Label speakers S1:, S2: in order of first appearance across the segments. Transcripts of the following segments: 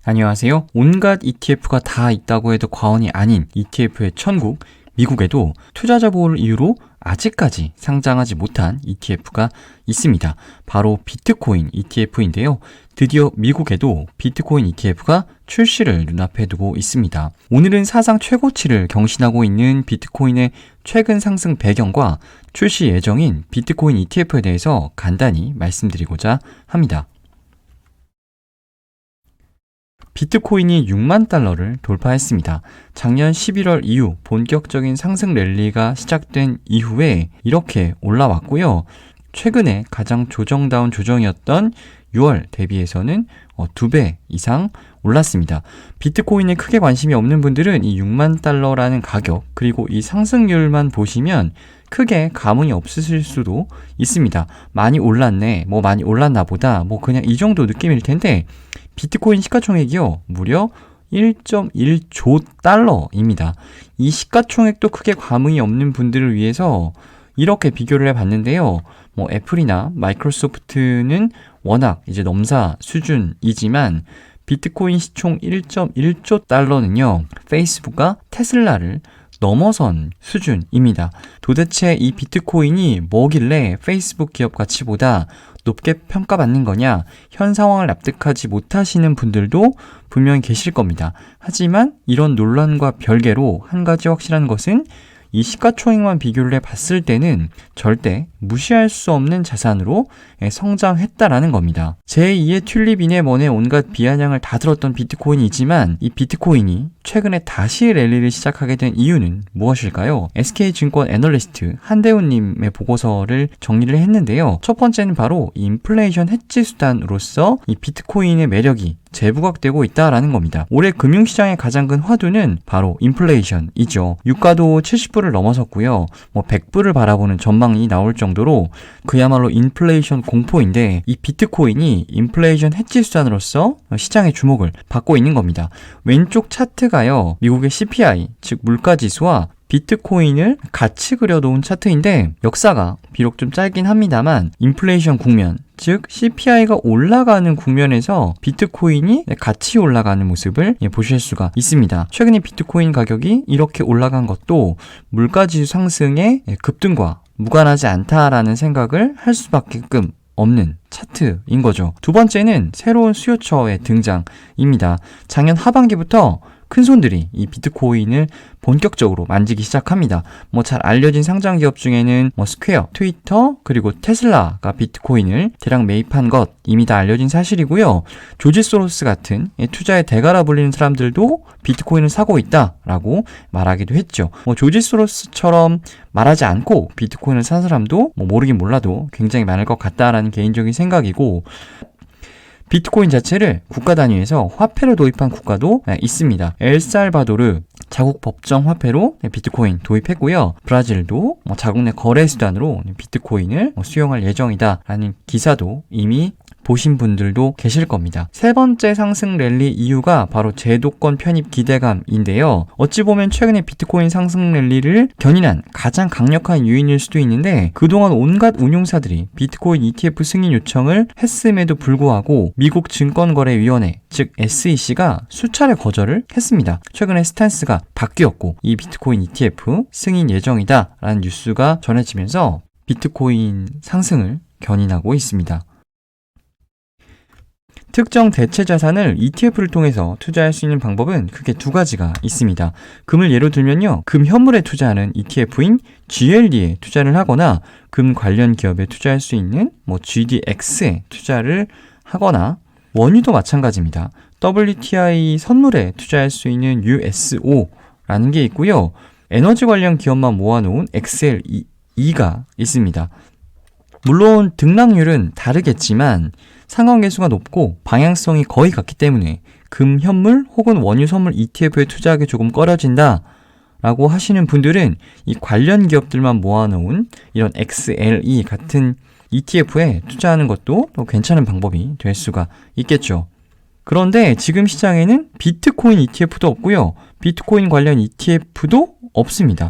S1: 안녕하세요. 온갖 ETF가 다 있다고 해도 과언이 아닌 ETF의 천국, 미국에도 투자자 보호를 이유로 아직까지 상장하지 못한 ETF가 있습니다. 바로 비트코인 ETF인데요. 드디어 미국에도 비트코인 ETF가 출시를 눈앞에 두고 있습니다. 오늘은 사상 최고치를 경신하고 있는 비트코인의 최근 상승 배경과 출시 예정인 비트코인 ETF에 대해서 간단히 말씀드리고자 합니다. 비트코인이 6만 달러를 돌파했습니다. 작년 11월 이후 본격적인 상승 랠리가 시작된 이후에 이렇게 올라왔고요. 최근에 가장 조정다운 조정이었던 6월 대비해서는 2배 이상 올랐습니다. 비트코인에 크게 관심이 없는 분들은 이 6만 달러라는 가격 그리고 이 상승률만 보시면 크게 감흥이 없으실 수도 있습니다. 많이 올랐네, 많이 올랐나 보다, 그냥 이 정도 느낌일 텐데 비트코인 시가총액이요, 무려 1.1조 달러입니다. 이 시가총액도 크게 감흥이 없는 분들을 위해서 이렇게 비교를 해봤는데요. 애플이나 마이크로소프트는 워낙 이제 넘사 수준이지만 비트코인 시총 1.1조 달러는요, 페이스북과 테슬라를 넘어선 수준입니다. 도대체 이 비트코인이 뭐길래 페이스북 기업 가치보다 높게 평가받는 거냐? 현 상황을 납득하지 못하시는 분들도 분명히 계실 겁니다. 하지만 이런 논란과 별개로 한 가지 확실한 것은 이 시가총액만 비교를 해봤을 때는 절대 무시할 수 없는 자산으로 성장했다라는 겁니다. 제2의 튤립이네 뭐네 온갖 비아냥을 다 들었던 비트코인이지만 이 비트코인이 최근에 다시 랠리를 시작하게 된 이유는 무엇일까요? SK증권 애널리스트 한대훈님의 보고서를 정리를 했는데요. 첫 번째는 바로 인플레이션 해지 수단으로서 이 비트코인의 매력이 재부각되고 있다라는 겁니다. 올해 금융시장의 가장 큰 화두는 바로 인플레이션이죠. 유가도 70불을 넘어섰고요. 100불을 바라보는 전망이 나올 정도로 그야말로 인플레이션 공포인데 이 비트코인이 인플레이션 해지 수단으로서 시장의 주목을 받고 있는 겁니다. 왼쪽 차트가요, 미국의 CPI, 즉 물가지수와 비트코인을 같이 그려놓은 차트인데 역사가 비록 좀 짧긴 합니다만 인플레이션 국면, 즉 CPI가 올라가는 국면에서 비트코인이 같이 올라가는 모습을 보실 수가 있습니다. 최근에 비트코인 가격이 이렇게 올라간 것도 물가지수 상승의 급등과 무관하지 않다라는 생각을 할 수밖에끔 없는 차트인 거죠. 두 번째는 새로운 수요처의 등장입니다. 작년 하반기부터 큰 손들이 이 비트코인을 본격적으로 만지기 시작합니다. 잘 알려진 상장 기업 중에는 스퀘어, 트위터, 그리고 테슬라가 비트코인을 대량 매입한 것 이미 다 알려진 사실이고요. 조지 소로스 같은 투자의 대가라 불리는 사람들도 비트코인을 사고 있다라고 말하기도 했죠. 조지 소로스처럼 말하지 않고 비트코인을 산 사람도 모르긴 몰라도 굉장히 많을 것 같다라는 개인적인 생각이고, 비트코인 자체를 국가 단위에서 화폐로 도입한 국가도 있습니다. 엘살바도르 자국 법정 화폐로 비트코인 도입했고요. 브라질도 자국 내 거래 수단으로 비트코인을 수용할 예정이다라는 기사도 이미 보신 분들도 계실 겁니다. 세 번째 상승 랠리 이유가 바로 제도권 편입 기대감인데요. 어찌 보면 최근에 비트코인 상승 랠리를 견인한 가장 강력한 요인일 수도 있는데, 그동안 온갖 운용사들이 비트코인 ETF 승인 요청을 했음에도 불구하고 미국 증권거래위원회, 즉 SEC가 수차례 거절을 했습니다. 최근에 스탠스가 바뀌었고 이 비트코인 ETF 승인 예정이다 라는 뉴스가 전해지면서 비트코인 상승을 견인하고 있습니다. 특정 대체 자산을 ETF를 통해서 투자할 수 있는 방법은 크게 두 가지가 있습니다. 금을 예로 들면요, 금 현물에 투자하는 ETF인 GLD에 투자를 하거나 금 관련 기업에 투자할 수 있는 GDX에 투자를 하거나, 원유도 마찬가지입니다. WTI 선물에 투자할 수 있는 USO라는 게 있고요. 에너지 관련 기업만 모아놓은 XLE가 있습니다. 물론 등락률은 다르겠지만 상관계수가 높고 방향성이 거의 같기 때문에 금 현물 혹은 원유 선물 ETF에 투자하기 조금 꺼려진다 라고 하시는 분들은 이 관련 기업들만 모아놓은 이런 XLE 같은 ETF에 투자하는 것도 또 괜찮은 방법이 될 수가 있겠죠. 그런데 지금 시장에는 비트코인 ETF도 없고요. 비트코인 관련 ETF도 없습니다.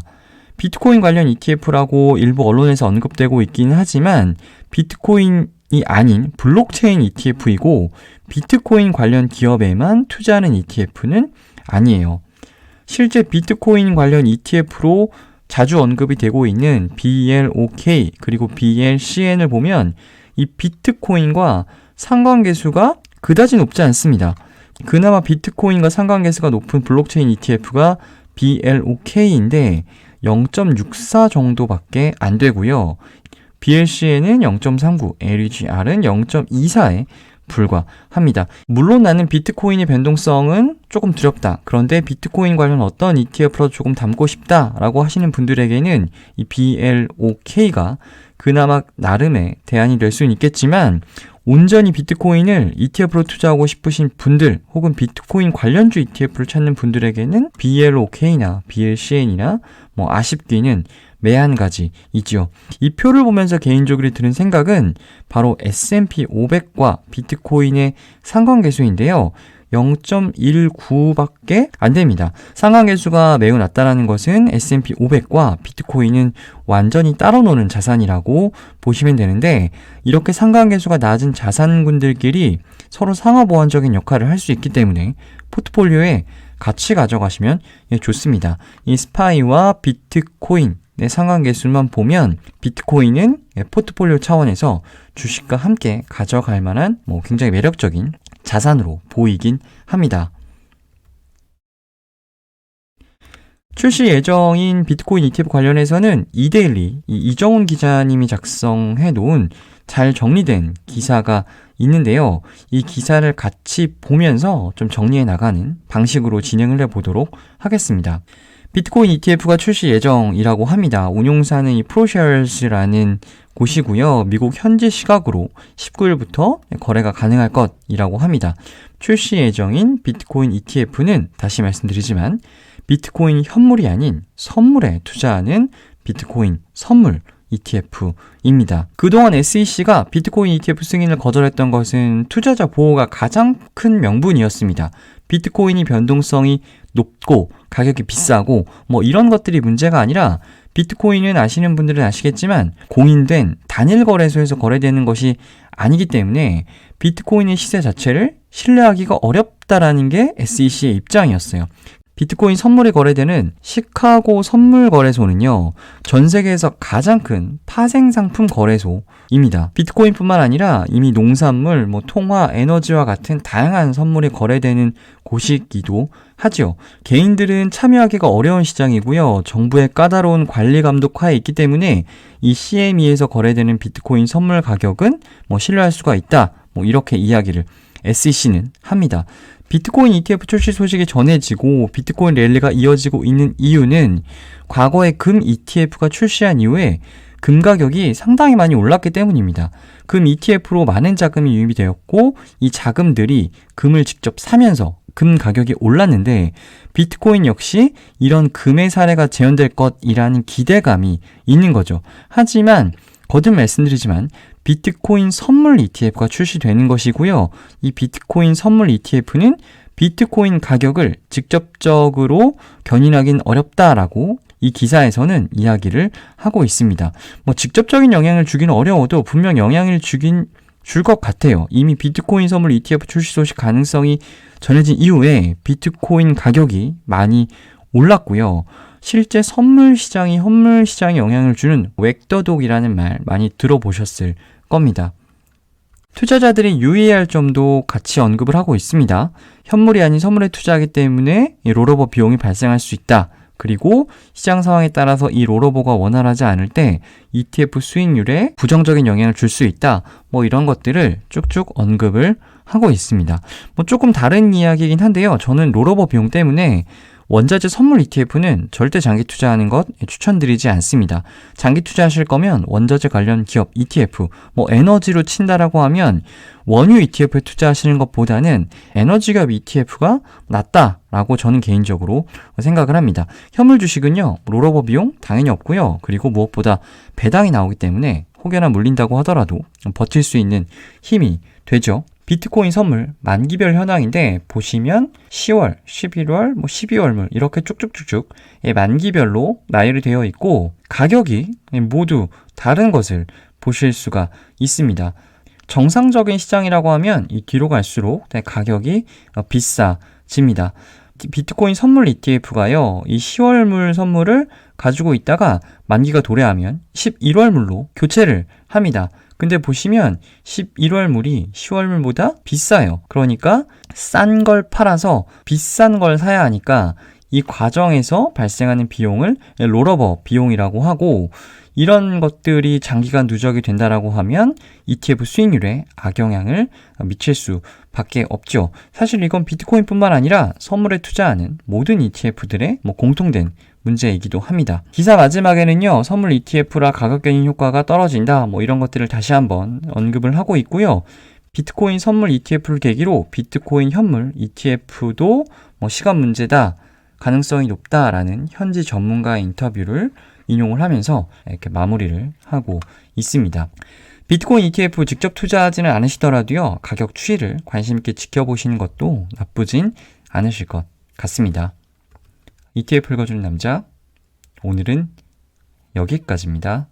S1: 비트코인 관련 ETF라고 일부 언론에서 언급되고 있기는 하지만 비트코인 아닌 블록체인 ETF이고 비트코인 관련 기업에만 투자하는 ETF는 아니에요. 실제 비트코인 관련 ETF로 자주 언급이 되고 있는 BLOK 그리고 BLCN을 보면 이 비트코인과 상관계수가 그다지 높지 않습니다. 그나마 비트코인과 상관계수가 높은 블록체인 ETF가 BLOK인데 0.64 정도밖에 안 되고요. BLCN은 0.39, LEGR은 0.24에 불과합니다. 물론 나는 비트코인의 변동성은 조금 두렵다. 그런데 비트코인 관련 어떤 ETF로 조금 담고 싶다라고 하시는 분들에게는 이 BLOK가 그나마 나름의 대안이 될 수는 있겠지만 온전히 비트코인을 ETF로 투자하고 싶으신 분들 혹은 비트코인 관련주 ETF를 찾는 분들에게는 BLOK나 BLCN이나 아쉽기는 매한가지이지요. 이 표를 보면서 개인적으로 드는 생각은 바로 S&P 500과 비트코인의 상관계수인데요. 0.19밖에 안 됩니다. 상관계수가 매우 낮다라는 것은 S&P 500과 비트코인은 완전히 따로 노는 자산이라고 보시면 되는데 이렇게 상관계수가 낮은 자산군들끼리 서로 상호보완적인 역할을 할 수 있기 때문에 포트폴리오에 같이 가져가시면 좋습니다. 이 스파이와 비트코인 상관계수만 보면 비트코인은 포트폴리오 차원에서 주식과 함께 가져갈 만한 굉장히 매력적인 자산으로 보이긴 합니다. 출시 예정인 비트코인 ETF 관련해서는 이데일리 이정훈 기자님이 작성해 놓은 잘 정리된 기사가 있는데요. 이 기사를 같이 보면서 좀 정리해 나가는 방식으로 진행을 해보도록 하겠습니다. 비트코인 ETF가 출시 예정이라고 합니다. 운용사는 이 프로쉐어스라는 곳이고요. 미국 현지 시각으로 19일부터 거래가 가능할 것이라고 합니다. 출시 예정인 비트코인 ETF는 다시 말씀드리지만 비트코인 현물이 아닌 선물에 투자하는 비트코인 선물 ETF입니다. 그동안 SEC가 비트코인 ETF 승인을 거절했던 것은 투자자 보호가 가장 큰 명분이었습니다. 비트코인이 변동성이 높고 가격이 비싸고 이런 것들이 문제가 아니라 비트코인은 아시는 분들은 아시겠지만 공인된 단일 거래소에서 거래되는 것이 아니기 때문에 비트코인의 시세 자체를 신뢰하기가 어렵다라는 게 SEC의 입장이었어요. 비트코인 선물이 거래되는 시카고 선물거래소는요, 전 세계에서 가장 큰 파생상품 거래소입니다. 비트코인뿐만 아니라 이미 농산물, 통화, 에너지와 같은 다양한 선물이 거래되는 곳이기도 하죠. 개인들은 참여하기가 어려운 시장이고요. 정부의 까다로운 관리 감독 하에 있기 때문에 이 CME에서 거래되는 비트코인 선물 가격은 신뢰할 수가 있다. 이렇게 이야기를 SEC는 합니다. 비트코인 ETF 출시 소식이 전해지고 비트코인 랠리가 이어지고 있는 이유는 과거에 금 ETF가 출시한 이후에 금 가격이 상당히 많이 올랐기 때문입니다. 금 ETF로 많은 자금이 유입이 되었고 이 자금들이 금을 직접 사면서 금 가격이 올랐는데 비트코인 역시 이런 금의 사례가 재현될 것이라는 기대감이 있는 거죠. 하지만 거듭 말씀드리지만 비트코인 선물 ETF가 출시되는 것이고요. 이 비트코인 선물 ETF는 비트코인 가격을 직접적으로 견인하긴 어렵다라고 이 기사에서는 이야기를 하고 있습니다. 직접적인 영향을 주기는 어려워도 분명 영향을 줄 것 같아요. 이미 비트코인 선물 ETF 출시 소식 가능성이 전해진 이후에 비트코인 가격이 많이 올랐고요. 실제 선물 시장이 현물 시장에 영향을 주는 웩더독이라는 말 많이 들어보셨을 겁니다. 투자자들이 유의해야 할 점도 같이 언급을 하고 있습니다. 현물이 아닌 선물에 투자하기 때문에 롤오버 비용이 발생할 수 있다. 그리고 시장 상황에 따라서 이 롤오버가 원활하지 않을 때 ETF 수익률에 부정적인 영향을 줄 수 있다. 이런 것들을 쭉쭉 언급을 하고 있습니다. 조금 다른 이야기이긴 한데요. 저는 롤오버 비용 때문에 원자재 선물 ETF는 절대 장기 투자하는 것 추천드리지 않습니다. 장기 투자하실 거면 원자재 관련 기업 ETF, 에너지로 친다라고 하면 원유 ETF에 투자하시는 것보다는 에너지 기업 ETF가 낫다라고 저는 개인적으로 생각을 합니다. 현물 주식은요, 롤오버 비용 당연히 없고요. 그리고 무엇보다 배당이 나오기 때문에 혹여나 물린다고 하더라도 버틸 수 있는 힘이 되죠. 비트코인 선물 만기별 현황인데 보시면 10월, 11월, 12월물 이렇게 쭉쭉쭉쭉 만기별로 나열이 되어 있고 가격이 모두 다른 것을 보실 수가 있습니다. 정상적인 시장이라고 하면 이 뒤로 갈수록 가격이 비싸집니다. 비트코인 선물 ETF가요, 이 10월물 선물을 가지고 있다가 만기가 도래하면 11월물로 교체를 합니다. 근데 보시면 11월물이 10월물보다 비싸요. 그러니까 싼 걸 팔아서 비싼 걸 사야 하니까 이 과정에서 발생하는 비용을 롤오버 비용이라고 하고, 이런 것들이 장기간 누적이 된다라고 하면 ETF 수익률에 악영향을 미칠 수밖에 없죠. 사실 이건 비트코인뿐만 아니라 선물에 투자하는 모든 ETF들의 공통된 문제이기도 합니다. 기사 마지막에는요, 선물 ETF라 가격 견인 효과가 떨어진다, 이런 것들을 다시 한번 언급을 하고 있고요. 비트코인 선물 ETF를 계기로 비트코인 현물 ETF도 시간 문제다, 가능성이 높다라는 현지 전문가의 인터뷰를 인용을 하면서 이렇게 마무리를 하고 있습니다. 비트코인 ETF 직접 투자하지는 않으시더라도요, 가격 추이를 관심 있게 지켜보시는 것도 나쁘진 않으실 것 같습니다. ETF 읽어주는 남자, 오늘은 여기까지입니다.